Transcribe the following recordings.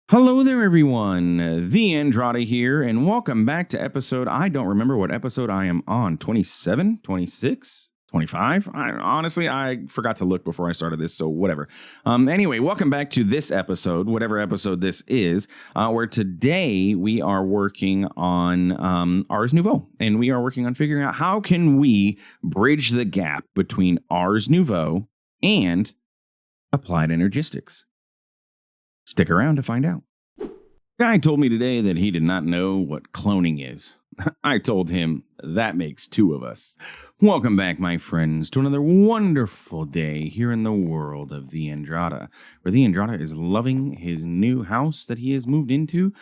Hello there, everyone. The Andrade here, and welcome back to episode. I don't remember what episode I am on. 27, 26, 25. Honestly, I forgot to look before I started this, so whatever. Anyway, welcome back to this episode, whatever episode this is, where today we are working on Ars Nouveau, and we are working on figuring out how can we bridge the gap between Ars Nouveau and applied energistics. Stick around to find out. Guy told me today that he did not know what cloning is. I told him that makes two of us. Welcome back, my friends, to another wonderful day here in the world of the Andrade, where the Andrade is loving his new house that he has moved into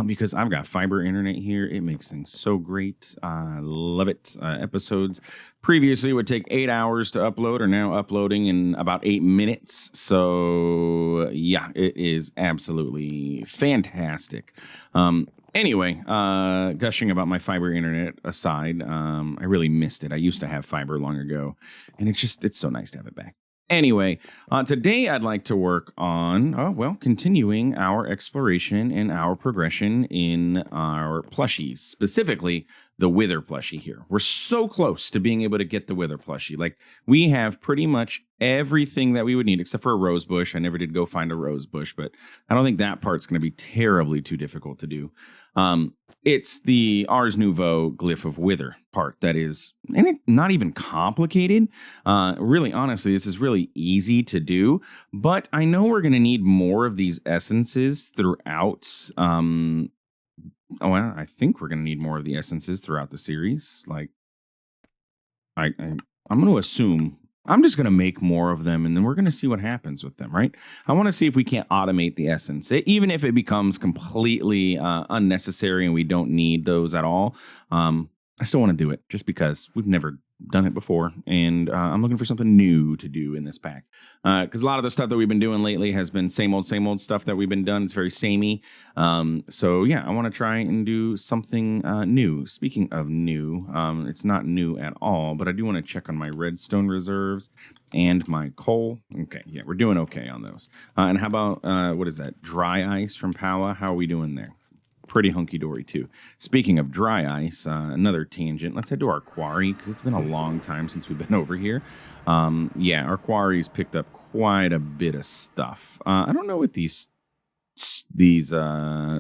because I've got fiber internet here. It makes things so great. I love it. Episodes previously would take 8 hours to upload are now uploading in about 8 minutes. So, yeah, it is absolutely fantastic. Anyway, gushing about my fiber internet aside, I really missed it. I used to have fiber long ago, and it's so nice to have it back. Anyway, today I'd like to work on, continuing our exploration and our progression in our plushies, specifically the Wither plushie here. We're so close to being able to get the Wither plushie. Like, we have pretty much everything that we would need, except for a rose bush. I never did go find a rose bush, but I don't think that part's going to be terribly too difficult to do. It's the Ars Nouveau glyph of Wither part that is, and it's not even complicated. Really, honestly, this is really easy to do, but I know we're going to need more of these essences throughout. I think we're going to need more of the essences throughout the series. Like, I'm going to assume I'm just going to make more of them, and then we're going to see what happens with them, right? I want to see if we can't automate the essence, even if it becomes completely unnecessary and we don't need those at all. I still want to do it just because we've never done it before, and I'm looking for something new to do in this pack. Because a lot of the stuff that we've been doing lately has been same old stuff that we've been done. It's very samey. So yeah, I want to try and do something new. Speaking of new, it's not new at all, but I do want to check on my redstone reserves and my coal. Okay, yeah, we're doing okay on those. And how about, what is that? Dry ice from Powa? How are we doing there? Pretty hunky-dory too. Speaking of dry ice, another tangent. Let's head to our quarry because it's been a long time since we've been over here. Yeah, our quarry's picked up quite a bit of stuff. I don't know what these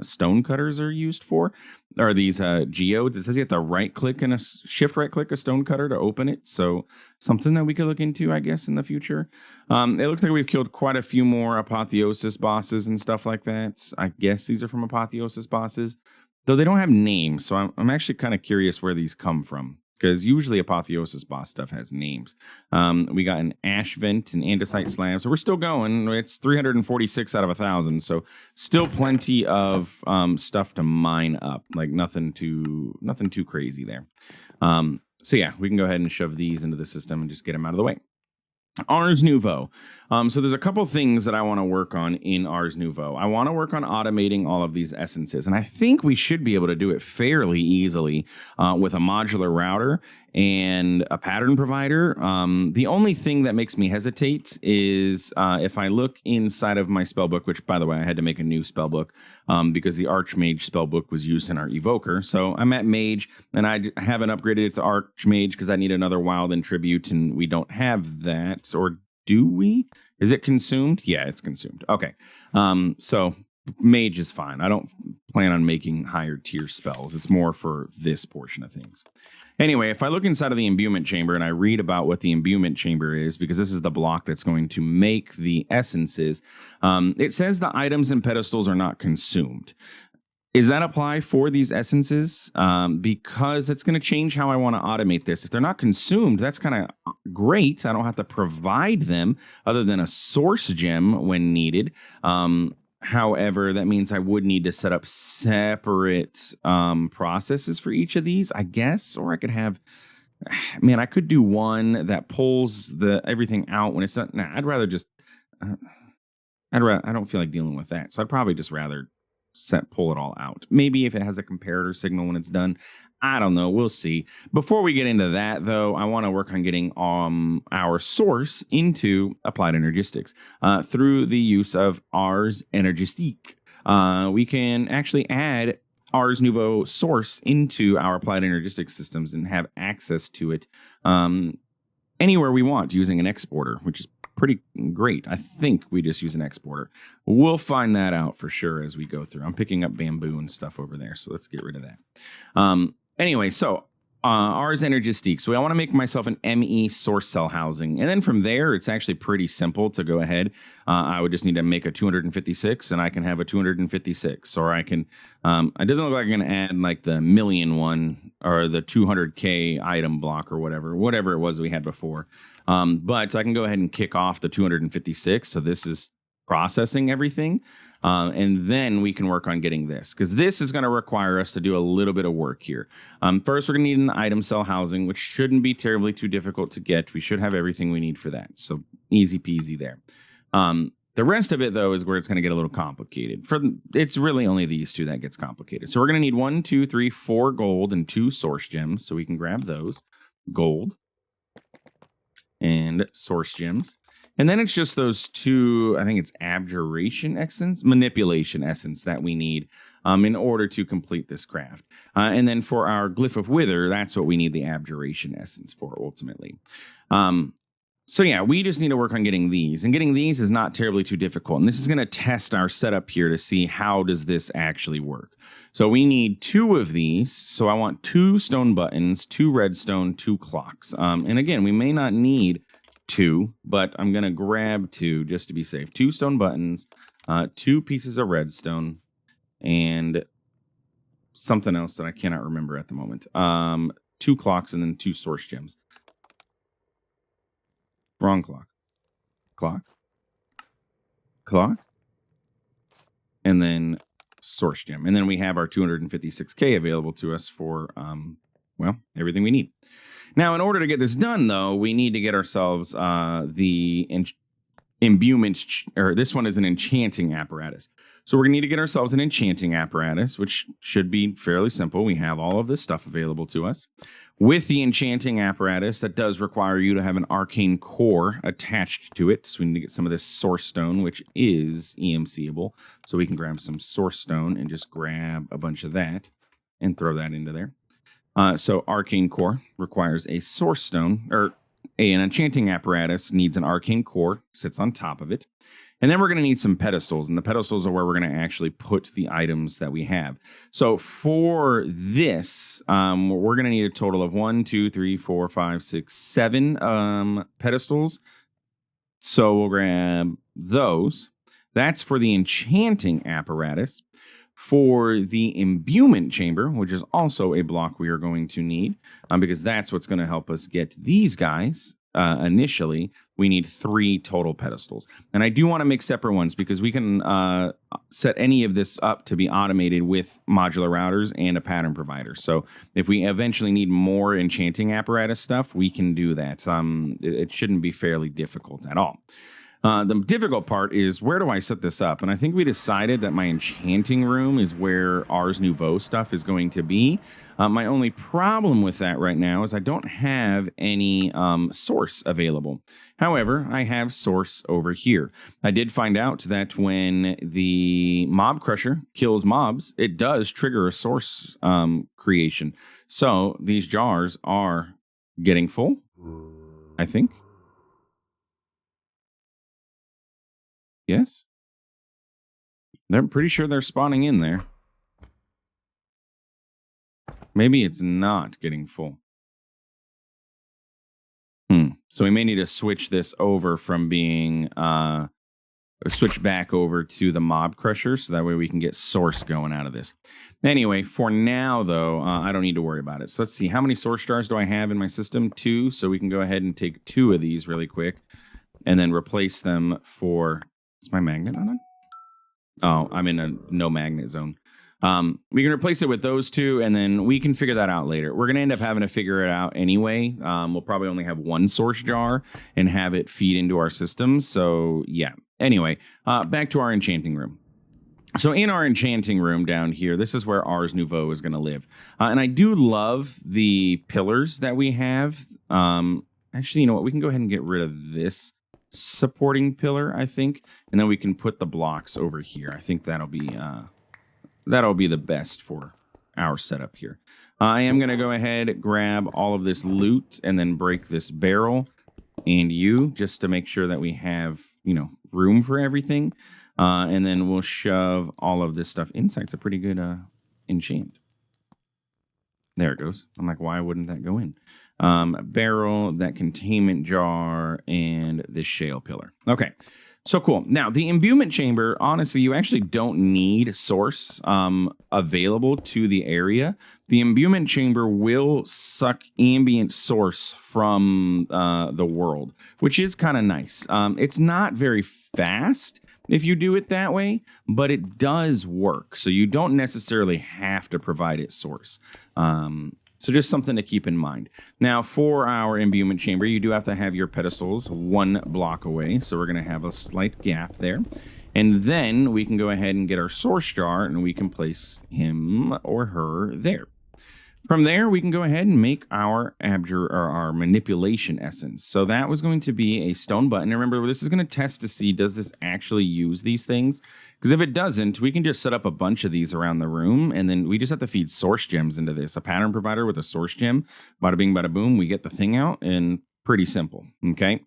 stone cutters are used for. Or these geodes. It says you have to right-click and shift right-click a stone cutter to open it. So something that we could look into, I guess, in the future. It looks like we've killed quite a few more apotheosis bosses and stuff like that. I guess these are from apotheosis bosses, though they don't have names. So I'm actually kind of curious where these come from, because usually apotheosis boss stuff has names. We got an ash vent and andesite slab, so we're still going. It's 346 out of 1,000, so still plenty of stuff to mine up. Like nothing too crazy there. So yeah, we can go ahead and shove these into the system and just get them out of the way. Ars Nouveau. So there's a couple things that I want to work on in Ars Nouveau. I want to work on automating all of these essences, and I think we should be able to do it fairly easily with a modular router and a pattern provider. The only thing that makes me hesitate is if I look inside of my spellbook, which, by the way, I had to make a new spellbook because the Archmage spellbook was used in our Evoker. So I'm at Mage, and I haven't upgraded it to Archmage because I need another Wild and Tribute, and we don't have that. Or do we? Is it consumed? Yeah, it's consumed. Okay. So Mage is fine. I don't plan on making higher tier spells. It's more for this portion of things. Anyway, if I look inside of the imbuement chamber and I read about what the imbuement chamber is, because this is the block that's going to make the essences, it says the items and pedestals are not consumed. Does that apply for these essences? Because it's going to change how I want to automate this. If they're not consumed, that's kind of great. I don't have to provide them other than a source gem when needed. However, that means I would need to set up separate processes for each of these, I guess. Or I could have, man, I could do one that pulls everything out when it's not. Nah, I'd rather just, I don't feel like dealing with that. So I'd probably just rather pull it all out. Maybe if it has a comparator signal when it's done, I don't know. We'll see. Before we get into that, though, I want to work on getting our source into applied energistics through the use of Ars Energistique. we can actually add Ars Nouveau source into our applied energistic systems and have access to it anywhere we want using an exporter, which is pretty great. I think we just use an exporter. We'll find that out for sure as we go through. I'm picking up bamboo and stuff over there, so let's get rid of that. Anyway, so Ars Energistique. So I want to make myself an ME source cell housing. And then from there, it's actually pretty simple to go ahead. I would just need to make a 256 and I can have a 256. Or I can, it doesn't look like I'm going to add like the million one or the 200K item block or whatever it was we had before. But I can go ahead and kick off the 256. So this is processing everything. And then we can work on getting this, because this is going to require us to do a little bit of work here. First, we're going to need an item cell housing, which shouldn't be terribly too difficult to get. We should have everything we need for that. So easy peasy there. The rest of it, though, is where it's going to get a little complicated. It's really only these two that gets complicated. So we're going to need 1, 2, 3, 4 gold and 2 source gems. So we can grab those. Gold and source gems. And then it's just those two, I think it's abjuration essence, manipulation essence that we need in order to complete this craft. And then for our glyph of wither, that's what we need the abjuration essence for ultimately. So yeah, we just need to work on getting these. And getting these is not terribly too difficult. And this is going to test our setup here to see how does this actually work. So we need 2 of these. So I want 2 stone buttons, 2 redstone, 2 clocks. And again, we may not need 2, but I'm going to grab 2 just to be safe. 2 stone buttons, 2 pieces of redstone, and something else that I cannot remember at the moment. 2 clocks and then 2 source gems. Wrong clock. Clock. And then source gem. And then we have our 256K available to us for, well, everything we need. Now, in order to get this done, though, we need to get ourselves the imbuement, or this one is an enchanting apparatus. So we're going to need to get ourselves an enchanting apparatus, which should be fairly simple. We have all of this stuff available to us. With the enchanting apparatus, that does require you to have an arcane core attached to it. So we need to get some of this source stone, which is EMCable. So we can grab some source stone and just grab a bunch of that and throw that into there. So arcane core requires a source stone, or an enchanting apparatus needs an arcane core, sits on top of it. And then we're going to need some pedestals, and the pedestals are where we're going to actually put the items that we have. So for this, we're going to need a total of 1, 2, 3, 4, 5, 6, 7 pedestals. So we'll grab those. That's for the enchanting apparatus. For the imbuement chamber, which is also a block we are going to need, because that's what's going to help us get these guys initially, we need 3 total pedestals. And I do want to make separate ones because we can set any of this up to be automated with modular routers and a pattern provider. So if we eventually need more enchanting apparatus stuff, we can do that. It shouldn't be fairly difficult at all. The difficult part is, where do I set this up? And I think we decided that my enchanting room is where Ars Nouveau stuff is going to be. My only problem with that right now is I don't have any source available. However, I have source over here. I did find out that when the mob crusher kills mobs, it does trigger a source creation. So these jars are getting full, I think. Yes. I'm pretty sure they're spawning in there. Maybe it's not getting full. So we may need to switch this over from being, switch back over to the mob crusher so that way we can get source going out of this. Anyway, for now, though, I don't need to worry about it. So let's see. How many source jars do I have in my system? 2. So we can go ahead and take 2 of these really quick and then replace them for... Is my magnet on? Oh, I'm in a no magnet zone. We can replace it with those 2, and then we can figure that out later. We're going to end up having to figure it out anyway. We'll probably only have 1 source jar and have it feed into our system. So, yeah. Anyway, back to our enchanting room. So in our enchanting room down here, this is where Ars Nouveau is going to live. And I do love the pillars that we have. Actually, you know what? We can go ahead and get rid of this supporting pillar, I think. And then we can put the blocks over here. I think that'll be the best for our setup here. I am going to go ahead, grab all of this loot, and then break this barrel and just to make sure that we have, room for everything. And then we'll shove all of this stuff inside. It's a pretty good enchant. There it goes. I'm like, why wouldn't that go in? Barrel, that containment jar, and this shale pillar. Okay. So cool. Now, the imbuement chamber, honestly, you actually don't need source available to the area. The imbuement chamber will suck ambient source from the world, which is kind of nice. It's not very fast if you do it that way, but it does work. So you don't necessarily have to provide it source. So just something to keep in mind. Now, for our imbuement chamber, you do have to have your pedestals 1 block away. So we're going to have a slight gap there. And then we can go ahead and get our source jar, and we can place him or her there. From there, we can go ahead and make our our manipulation essence. So that was going to be a stone button. Remember, this is going to test to see, does this actually use these things? Because if it doesn't, we can just set up a bunch of these around the room, and then we just have to feed source gems into this. A pattern provider with a source gem, bada bing, bada boom, we get the thing out, and pretty simple, okay?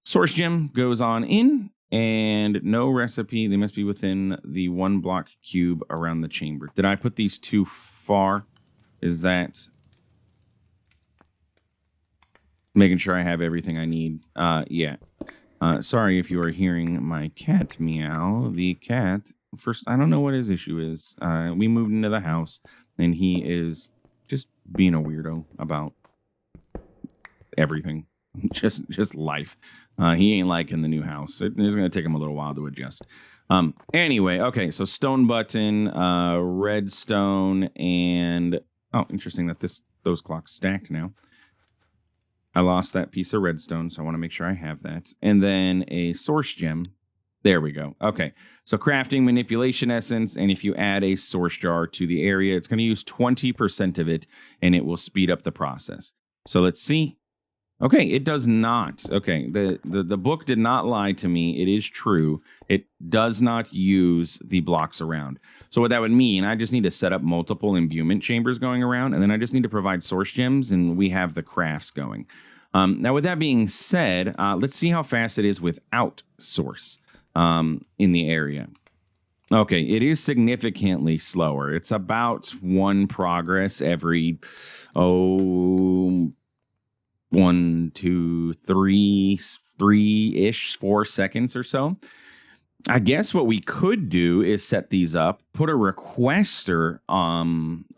Source gem goes on in, and no recipe. They must be within the 1 block cube around the chamber. Did I put these too far? Is that making sure I have everything I need? Yeah. Sorry if you are hearing my cat meow. The cat, first, I don't know what his issue is. We moved into the house, and he is just being a weirdo about everything. just life. He ain't liking the new house. It's going to take him a little while to adjust. Anyway, okay, so stone button, redstone, and oh, interesting that those clocks stacked now. I lost that piece of redstone, so I want to make sure I have that. And then a source gem. There we go. Okay, so crafting manipulation essence, and if you add a source jar to the area, it's going to use 20% of it, and it will speed up the process. So let's see. Okay, it does not. Okay, the book did not lie to me. It is true. It does not use the blocks around. So what that would mean, I just need to set up multiple imbuement chambers going around, and then I just need to provide source gems, and we have the crafts going. Now, with that being said, let's see how fast it is without source in the area. Okay, it is significantly slower. It's about 1 progress every, 1, 2, 3-ish, 4 seconds or so. I guess what we could do is set these up, put a requester.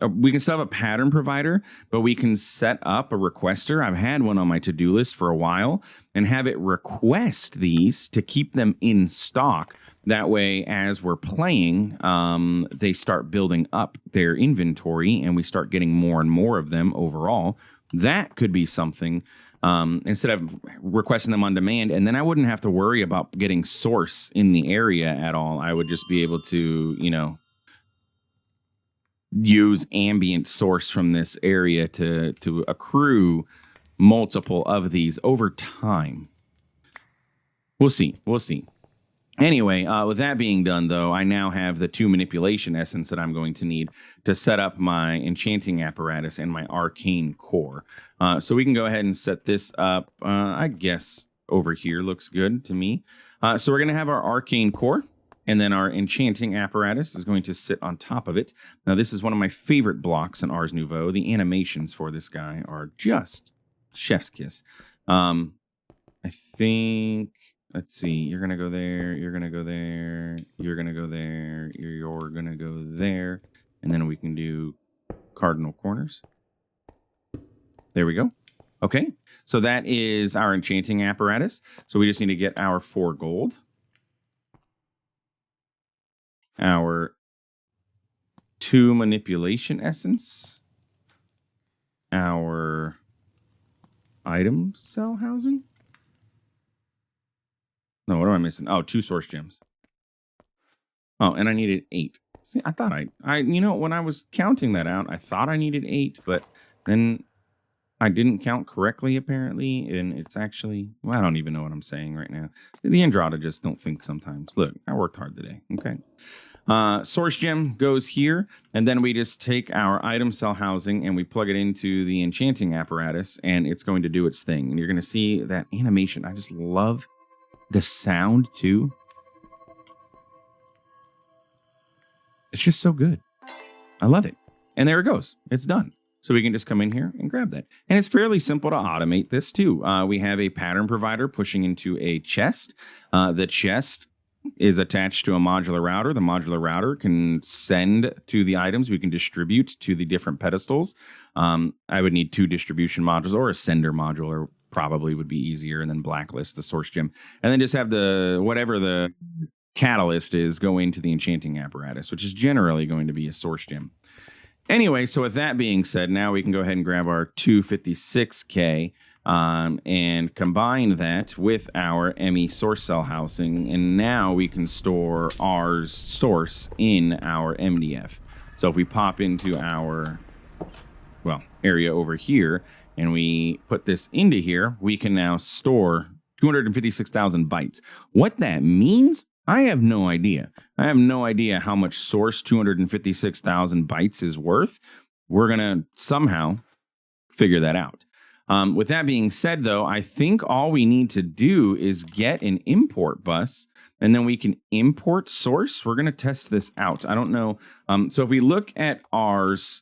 We can still have a pattern provider, but we can set up a requester. I've had one on my to-do list for a while, and have it request these to keep them in stock. That way, as we're playing, they start building up their inventory, and we start getting more and more of them overall. That could be something, instead of requesting them on demand, and then I wouldn't have to worry about getting source in the area at all. I would just be able to, use ambient source from this area to accrue multiple of these over time. We'll see. Anyway, with that being done, though, I now have the 2 manipulation essence that I'm going to need to set up my enchanting apparatus and my arcane core. So we can go ahead and set this up. I guess over here looks good to me. So we're going to have our arcane core, and then our enchanting apparatus is going to sit on top of it. Now, this is one of my favorite blocks in Ars Nouveau. The animations for this guy are just chef's kiss. I think... Let's see, you're going to go there, you're going to go there, you're going to go there, you're going to go there, and then we can do cardinal corners. There we go. Okay, so that is our enchanting apparatus. So we just need to get our 4 gold, our 2 manipulation essence, our item cell housing. No, what am I missing? Oh, 2 source gems. Oh, and I needed 8. See, I thought when I was counting that out, I thought I needed 8, but then I didn't count correctly, apparently, and it's actually, well, I don't even know what I'm saying right now. The Andrada just don't think sometimes. Look, I worked hard today, okay? Source gem goes here, and then we just take our item cell housing and we plug it into the enchanting apparatus, and it's going to do its thing. And you're going to see that animation. I just love the sound, too. It's just so good. I love it. And there it goes. It's done. So we can just come in here and grab that. And it's fairly simple to automate this too. We have a pattern provider pushing into a chest. The chest is attached to a modular router. The modular router can send to the items. We can distribute to the different pedestals. I would need 2 distribution modules, or a sender module, or probably would be easier, and then blacklist the source gem. And then just have the, whatever the catalyst is, go into the enchanting apparatus, which is generally going to be a source gem. Anyway, so with that being said, now we can go ahead and grab our 256K and combine that with our ME source cell housing, and now we can store our source in our MDF. So if we pop into our, well, area over here, and we put this into here, we can now store 256,000 bytes. What that means, I have no idea. I have no idea how much source 256,000 bytes is worth. We're going to somehow figure that out. With that being said, though, I think all we need to do is get an import bus, and then we can import source. We're going to test this out. I don't know. So if we look at ours,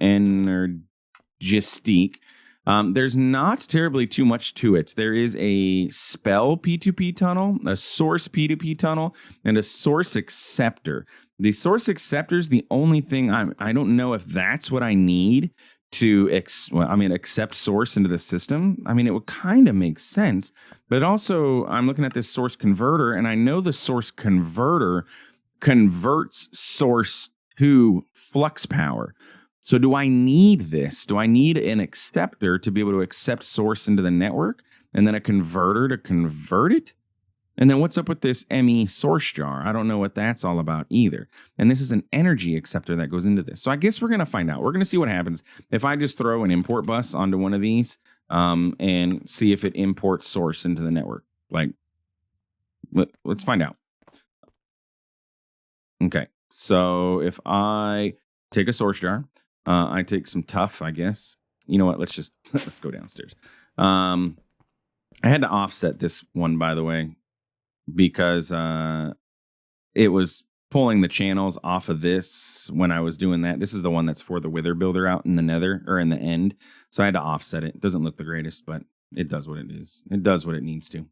Energistique, there's not terribly too much to it. There is a spell P2P tunnel, a source P2P tunnel, and a source acceptor. The source acceptor is the only thing I don't know if that's what I need to accept source into the system. I mean, it would kind of make sense, but also I'm looking at this source converter, and I know the source converter converts source to flux power. So do I need this? Do I need an acceptor to be able to accept source into the network, and then a converter to convert it? And then what's up with this ME source jar? I don't know what that's all about either. And this is an energy acceptor that goes into this. So I guess we're going to find out. We're going to see what happens if I just throw an import bus onto one of these and see if it imports source into the network. Like, let's find out. Okay, so if I take a source jar, I take some tough, I guess. You know what? Let's go downstairs. I had to offset this one, by the way, because it was pulling the channels off of this when I was doing that. This is the one that's for the Wither Builder out in the nether, or in the end. So I had to offset it. It doesn't look the greatest, but it does what it is. It does what it needs to.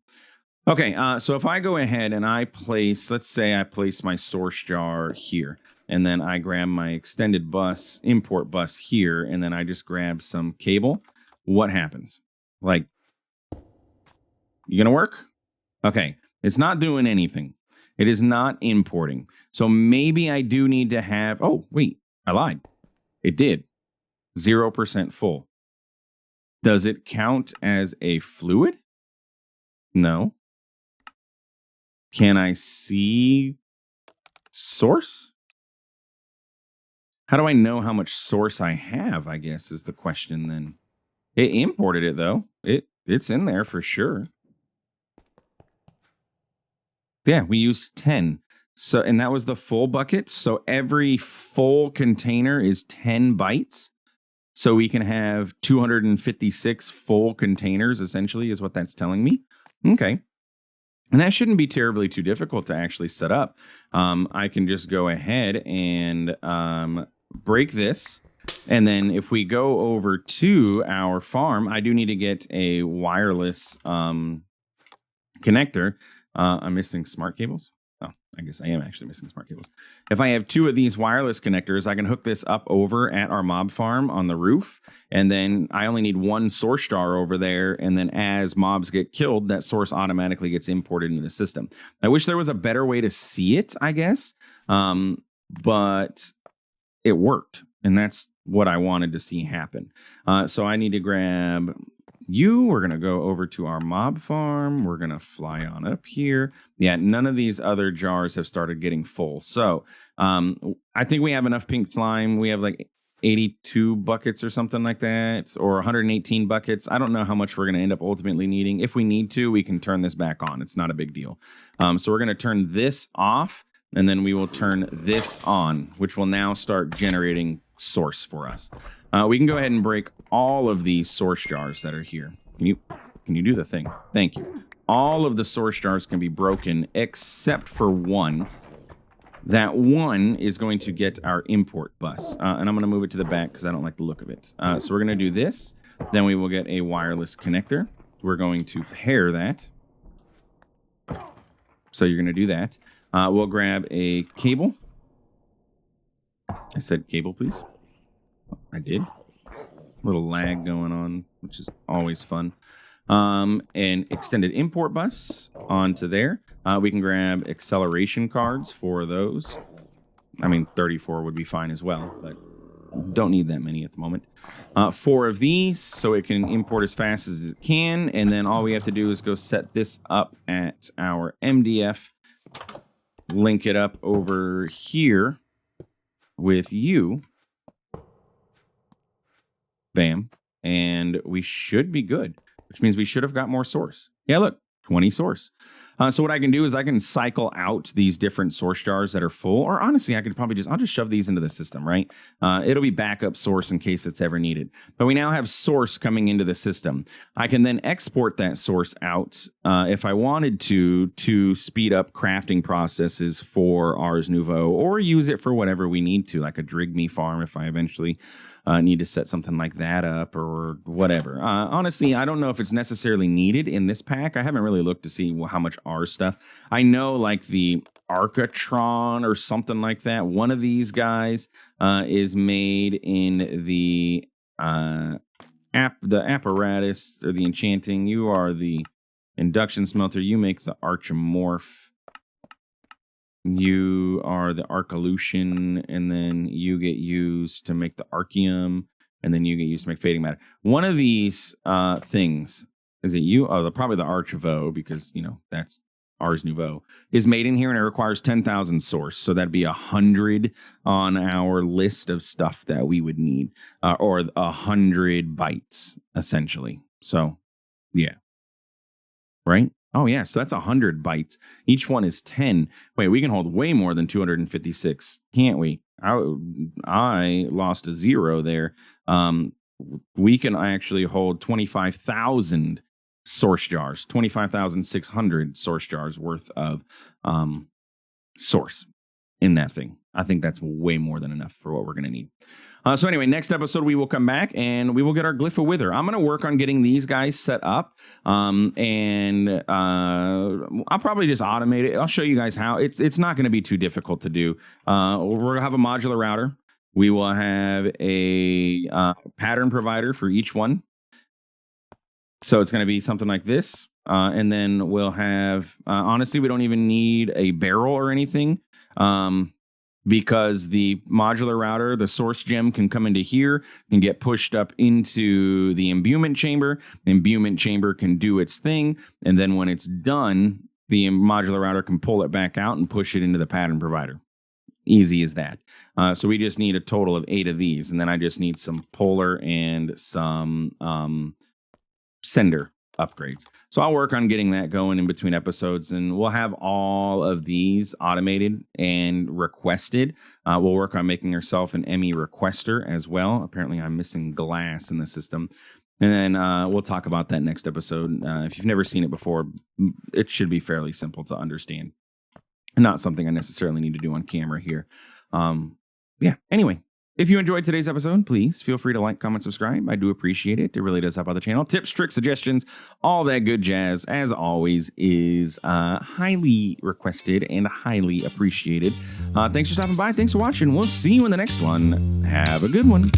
Okay, so if I go ahead and I place, let's say I place my source jar here, and then I grab my extended bus, import bus here, and then I just grab some cable, what happens? Like, you gonna work? Okay, it's not doing anything. It is not importing. So maybe I do need to have, oh, wait, I lied. It did. 0% full. Does it count as a fluid? No. Can I see source? How do I know how much source I have, I guess, is the question then. It imported it, though. It's in there for sure. Yeah, we used 10. So, and that was the full bucket. So every full container is 10 bytes. So we can have 256 full containers, essentially, is what that's telling me. Okay. And that shouldn't be terribly too difficult to actually set up. I can just go ahead and break this. And then if we go over to our farm, I do need to get a wireless connector. I'm missing smart cables. Oh, I guess I am actually missing smart cables. If I have 2 of these wireless connectors, I can hook this up over at our mob farm on the roof. And then I only need 1 source jar over there. And then as mobs get killed, that source automatically gets imported into the system. I wish there was a better way to see it, I guess. But it worked. And that's what I wanted to see happen. So I need to grab you. We're going to go over to our mob farm. We're going to fly on up here. Yeah, none of these other jars have started getting full. So I think we have enough pink slime. We have like 82 buckets or something like that, or 118 buckets. I don't know how much we're going to end up ultimately needing. If we need to, we can turn this back on. It's not a big deal. So we're going to turn this off, and then we will turn this on, which will now start generating source for us. We can go ahead and break all of these source jars that are here. Can you do the thing? Thank you. All of the source jars can be broken except for one. That one is going to get our import bus. And I'm going to move it to the back because I don't like the look of it. So we're going to do this. Then we will get a wireless connector. We're going to pair that. So you're going to do that. We'll grab a cable. I said cable, please. I did. A little lag going on, which is always fun. An extended import bus onto there. We can grab acceleration cards for those. I mean, 34 would be fine as well, but don't need that many at the moment. 4 of these, so it can import as fast as it can. And then all we have to do is go set this up at our MDF. Link it up over here with you. Bam. And we should be good, which means we should have got more source. Yeah, look, 20 source. So what I can do is I can cycle out these different source jars that are full, or honestly, I could probably I'll just shove these into the system, right? It'll be backup source in case it's ever needed. But we now have source coming into the system. I can then export that source out if I wanted to speed up crafting processes for Ars Nouveau, or use it for whatever we need to, like a Drigme farm if I eventually need to set something like that up or whatever. Honestly, I don't know if it's necessarily needed in this pack. I haven't really looked to see how much R stuff. I know like the Arcatron or something like that. One of these guys is made in the apparatus or the enchanting. You are the induction smelter. You make the Archimorph. You are the Arcolution, and then you get used to make the Archeum, and then you get used to make Fading Matter. One of these things, is it you? Oh, probably the Archiveau, because, you know, that's Ars Nouveau, is made in here, and it requires 10,000 source. So that'd be 100 on our list of stuff that we would need, or 100 bytes, essentially. So, yeah. Right? Oh, yeah, so that's 100 bytes. Each one is 10. Wait, we can hold way more than 256, can't we? I lost a 0 there. We can actually hold 25,000 source jars, 25,600 source jars worth of source in that thing. I think that's way more than enough for what we're going to need. So anyway, next episode, we will come back and we will get our Glyph of Wither. I'm going to work on getting these guys set up. And I'll probably just automate it. I'll show you guys how. It's not going to be too difficult to do. We're going to have a modular router. We will have a pattern provider for each one. So it's going to be something like this. And then we'll have, honestly, we don't even need a barrel or anything. Because the modular router, the source gem can come into here and get pushed up into the imbuement chamber. The imbuement chamber can do its thing. And then when it's done, the modular router can pull it back out and push it into the pattern provider. Easy as that. So we just need a total of 8 of these. And then I just need some polar and some sender upgrades. So I'll work on getting that going in between episodes, and we'll have all of these automated and requested. We'll work on making ourselves an ME requester as well. Apparently I'm missing glass in the system. And then we'll talk about that next episode. If you've never seen it before, it should be fairly simple to understand. Not something I necessarily need to do on camera here. Yeah, anyway. If you enjoyed today's episode, please feel free to like, comment, subscribe. I do appreciate it. It really does help out the channel. Tips, tricks, suggestions, all that good jazz, as always, is highly requested and highly appreciated. Thanks for stopping by. Thanks for watching. We'll see you in the next one. Have a good one.